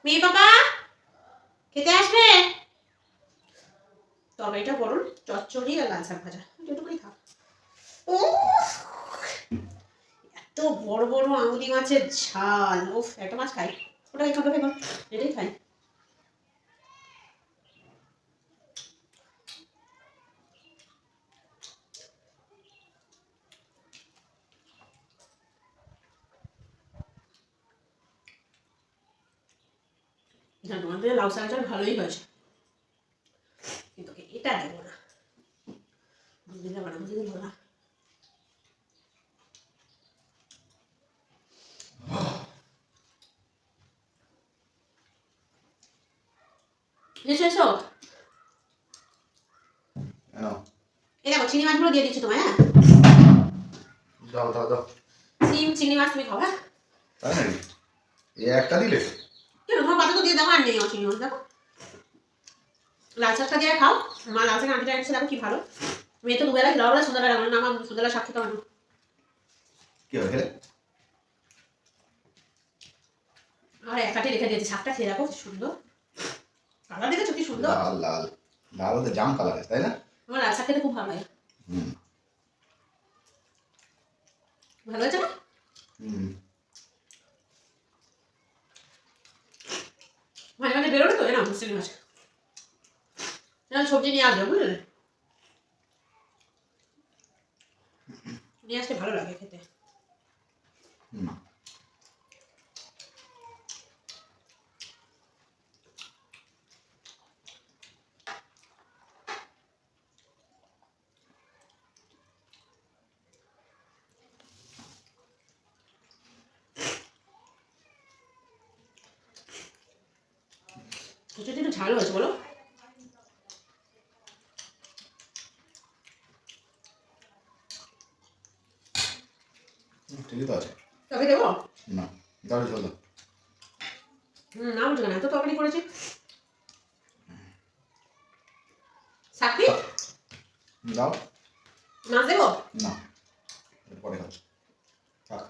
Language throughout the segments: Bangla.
মেয়ে বাবা খেতে আসবে? তরকারিটা করুন, চচ্চড়ি আর লাল শাক ভাজা, যেটুকুই থাক। ও এত বড় বড় আঙুলি মাছের ঝাল, উফ একটা মাছ খাই, ওটাই খাবো, এটাই খাই। তোমাদের লাউ শাকটা ভালোই হয়েছে, কিন্তু এটা দেবো না, বুঝতে দেবো না, বুঝতে দেবো না। এসো এসো, এই দেখো চিংড়ি মাছগুলো দিয়ে দিচ্ছি তোমায়। হ্যাঁ দাও দাও দাও, সিম চিংড়ি মাছ তুমি খাও। হ্যাঁ তাই নাকি? এই একটা দিলে কেন, তোমার পাতা তো দিয়ে দেবো, আর নেই চিংড়ি মাছ। দেখো লাল শাকটা দিয়ে খাও, মা লাল শাক আনতে আসছে, দেখো কি ভালো। মেয়ে তো দুবেলা খেলাও, সন্ধ্যাবেলা না, আমার সন্ধ্যাবেলা শাক খেতে পারো কি হবে খেলে? আর একাটি রেখে দিয়েছি, শাকটা খেয়ে দেখো কি সুন্দর কালার, দেখেছো কি সুন্দর, লাল লাল লাল তো জাম কালার, তাই না? আমার লাল শাক খেতে খুব ভালো লাগে। ভালো হয়েছে না? মাঝে মাঝে বেরোলে তো না মুসলিম মাছ, সবজি নিয়ে আসবে, বুঝলে, নিয়ে আসতে ভালো লাগে খেতে। একটু ঝাল হয়েছে বলো, ঠিকই তো আছে। তবে দেবো না, দাও ঝোল দাও। না বুঝো না, এত তরকারি করেছি। সাকি দাও। মাছ দেবো না, পরে খাও, থাক।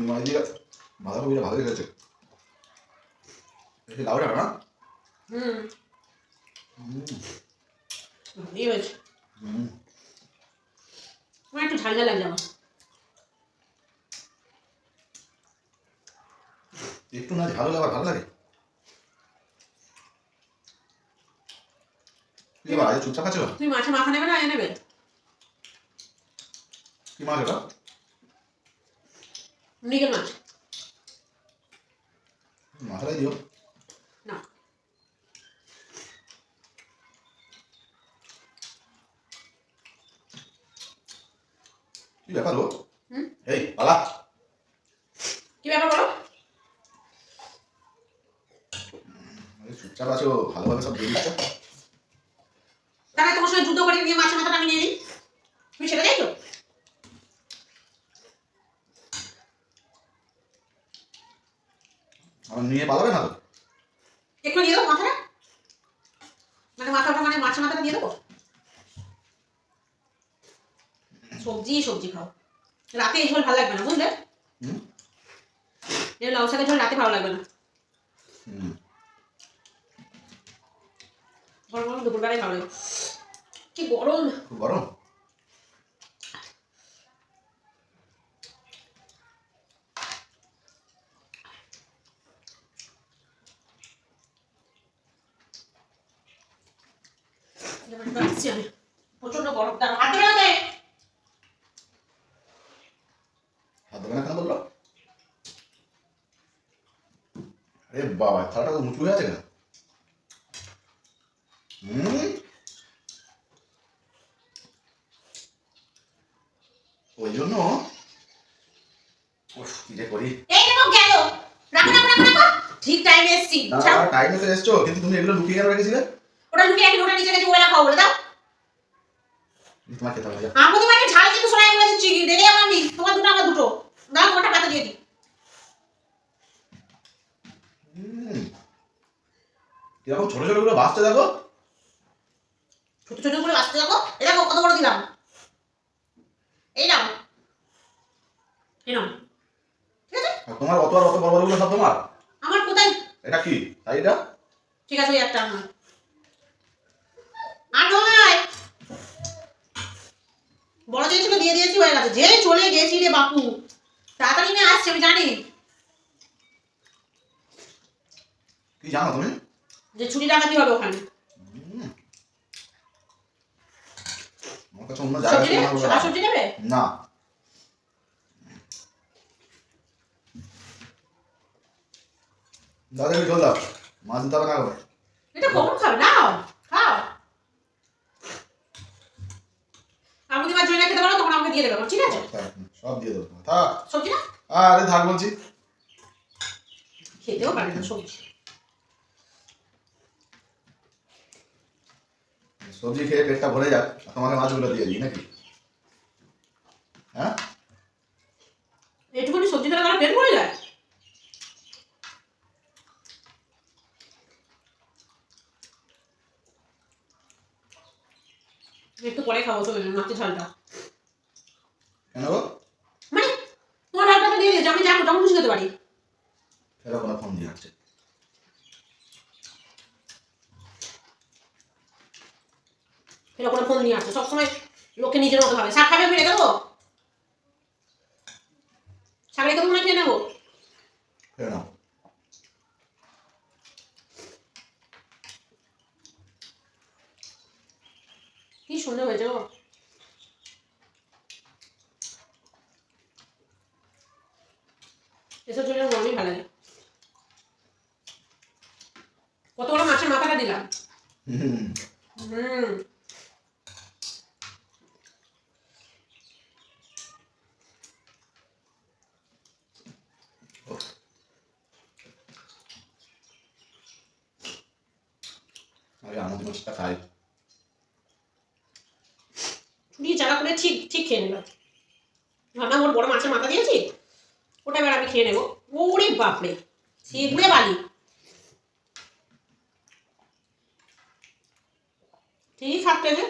মাছ দিয়ে বাঁধাকপিটা ভালোই হয়েছে, লাউ টাকা না? ভালোই হয়েছে, আমার একটু ঝাল ঝাল লাগছে আমার। একটু না ঝাল হলে আবার ভালো লাগে। কি ভাই চুপচাপ আছো? তুমি মাছের মাথা নেবে না এ নেবে? কি মাছ এটা? মৃগেল মাছ। মাথাটাই দিও না কি ব্যাপার ও? এই পালা, কি ব্যাপার বলো? চুপচাপ আছো, ভালোভাবে সব দিয়ে দিচ্ছ। তাহলে তোমার সঙ্গে যুদ্ধ করে নিয়ে মাছের মাথাটা আমি নিয়ে নিই, তুমি সেটা দেখছো? আমার নিয়ে পালাবে না তো? একটু দিয়ে দেবো মাথাটা, মানে মাথাটা, মানে মাছের মাথাটা দিয়ে দেবো। সবজি সবজি খাও, রাতে এই ঝোল ভালো লাগবে না, বুঝলে, এই লাউ শাকের ঝোল রাতে ভালো লাগবে না, গরম গরম দুপুরবেলায় ভালো লাগে। কি গরম, খুব গরম। আমি প্রচন্ড গরম, তার হাত ধরে আছে। হাত দেবে না কেন বললো? আরে বাবা, থালাটা তো উঁচু হয়ে আছে কেন? ওই জন্য কি যে করি। এই দেখো গেল, রাখো রাখো রাখো রাখো, ঠিক টাইমে এসেছি। টাইমে তো এসছো, কিন্তু তুমি এগুলো লুকিয়ে কেন রেখেছিলে? ওটা লুকিয়ে রাখি, ওটা নিচে গেছে, ওলা খাও বলে দাও। তোমার খেতে হবে। আমি তোমার ঝাল কিন্তু সরাই বলে দিচ্ছি, রেগে যাবো আমি, তোমার দুটো আমার দুটো, দাও তোমারটা পাতা দিয়ে দিই। কিরকম ছোট ছোট গুলো বাচ্চা দেখো। ছোট ছোট করে আসতে দেখো, এই দেখো কত বড় দিলাম। এই নাও, এই নাও, ঠিক আছে। আর তোমার অত আর অত বড় বড় গুলো সব তোমার। আমার কোথায়? এটা কি তাই এটা? ঠিক আছে, ওই একটা আমার। আর নয়, বড় জিনিসগুলো দিয়ে দিয়েছি, হয়ে গেছে। যে চলে গেছি রে বাপু, তাড়াতাড়ি নিয়ে আসছে, আমি জানি। কি জানো তুমি? যে ছুটি ডাকাতি হবে ওখানে। আমার কাছে অন্য সবজি জায়গায় নেবে? সাদা সবজি নেবে? না। দাদা আমি চল দাও, মাছ দিতে হবে না করে। এটা কখন খাবে? নাও, খাও। আমি যদি মাছ জন্য খেতে পারো তখন আমাকে দিয়ে দেবে, ঠিক আছে? সব দিয়ে দেবো থাক। সবজি না আরে থাক বলছি। খেতেও পারে না সবজি। সবজি খেয়ে পেটটা ভরে যাক, আর তোমাকে মাছগুলো দিয়ে দিই নাকি? হ্যাঁ এইটুকুনি সবজি খেলে তারা পেট ভরে যায়? একটু পরে খাবো তো মাছের ঝালটা। কেন গো? মানে তোমার ঝালটা দিয়ে দিয়েছে, আমি যাবো তখন খুশি খেতে পারি। এরকম ফোন দিয়ে আসছে। এরকম ফোন নিয়ে আসছে সবসময়, লোকে নিজের মতো ভাবে। শাক খাবে, ফিরে দেবো? শাক রেখে তোমরা খেয়ে নেবো। কেন? কি সুন্দর হয়েছে গো। এসব জন্য গরমই ভালো লাগে। কত বড় মাছের মাথাটা দিলাম। হুম। হুম, আগে আমাদের মাছটা খাই। দিয়ে চালা করে ঠিক ঠিক খেয়ে নেবে। ভাবলাম ওর বড় মাছের মাথা দিয়েছি, ওটা এবার আমি খেয়ে নেবো। ওরে বাপরে, সেগুলো বালি। ঠিক থাকতে যে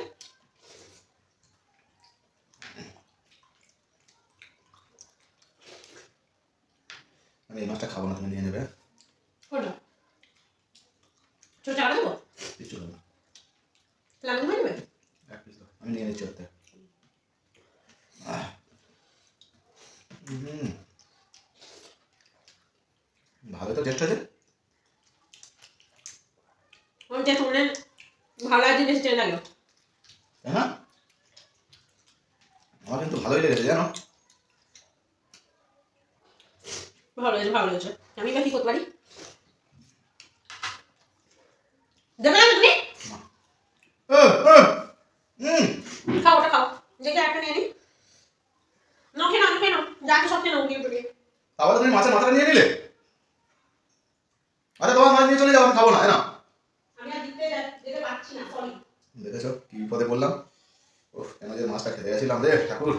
আমি এই মাছটা খাবো না, তুমি নিয়ে নেবে। কোনটা? ছোট চালা দেবো? কিছু খাবো না। লালু হয়ে নেবে? এক পিস দাও, আমি নিয়ে নিচ্ছি ওতে। ভালো তো টেস্ট হয়েছে। ওইটা শুনে ভালো একদিন বেশি টেনে লাগলো। তাই না? আমার কিন্তু ভালোই লেগেছে জানো। ভালো হয়েছে, ভালো হয়েছে। আমি এবার কি করতে পারি? দেবে না তুমি? খাও, ওটা খাও। দেখে একটা নিয়ে নি। নাও খেয়ে নাও, খেয়ে নাও। যাকে সব খেয়ে নাও, গিয়ে উঠে। তাহলে তুমি মাছের মাথাটা নিয়ে নিলে। আরে তোমার মাছ নিয়ে চলে যাও, আমি খাবো না, তাই না? আমি আর যেতে পারছি না, সরি। দেখেছো কি বিপদে বললাম। ওহ, কেন যে মাছটা খেতে গেছিলাম রে ঠাকুর।